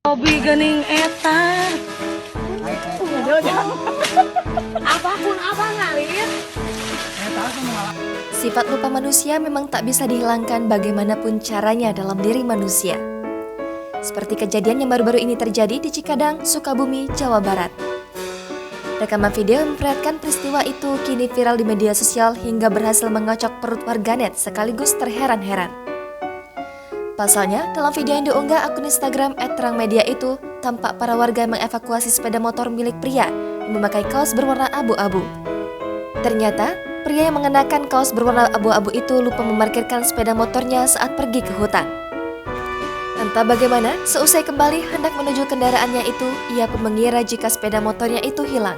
Hobi gening eta. Apapun abang ngalir. Sifat lupa manusia memang tak bisa dihilangkan bagaimanapun caranya dalam diri manusia. Seperti kejadian yang baru-baru ini terjadi di Cikadang, Sukabumi, Jawa Barat. Rekaman video yang memperlihatkan peristiwa itu kini viral di media sosial hingga berhasil mengocok perut warganet sekaligus terheran-heran. Pasalnya, dalam video yang diunggah akun Instagram @terangmedia itu, tampak para warga mengevakuasi sepeda motor milik pria yang memakai kaos berwarna abu-abu. Ternyata, pria yang mengenakan kaos berwarna abu-abu itu lupa memarkirkan sepeda motornya saat pergi ke hutan. Entah bagaimana, seusai kembali hendak menuju kendaraannya itu, ia pun mengira jika sepeda motornya itu hilang.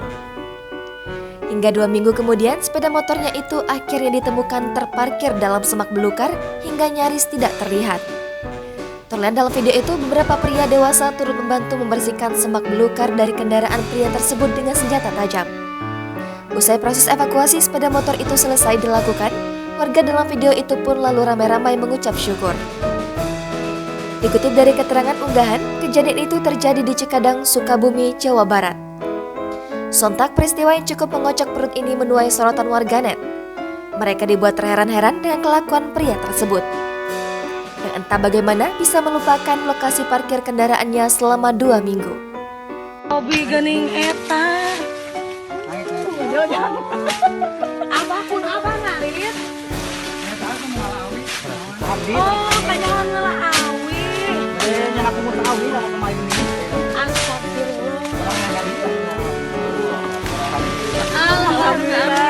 Hingga 2 minggu kemudian, sepeda motornya itu akhirnya ditemukan terparkir dalam semak belukar hingga nyaris tidak terlihat. Terlihat dalam video itu, beberapa pria dewasa turut membantu membersihkan semak belukar dari kendaraan pria tersebut dengan senjata tajam. Usai proses evakuasi sepeda motor itu selesai dilakukan, warga dalam video itu pun lalu ramai-ramai mengucap syukur. Dikutip dari keterangan unggahan, kejadian itu terjadi di Cikadang, Sukabumi, Jawa Barat. Sontak peristiwa yang cukup mengocok perut ini menuai sorotan warganet. Mereka dibuat terheran-heran dengan kelakuan pria tersebut. Dan entah bagaimana bisa melupakan lokasi parkir kendaraannya selama 2 minggu. Hobi gening eta. Apapun abang ngalir. Oh, pengen ngelaawi. Yang aku mau tahu ini aku main ini. Astagfirullah. Alhamdulillah.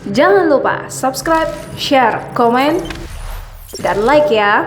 Jangan lupa subscribe, share, komen, dan like ya.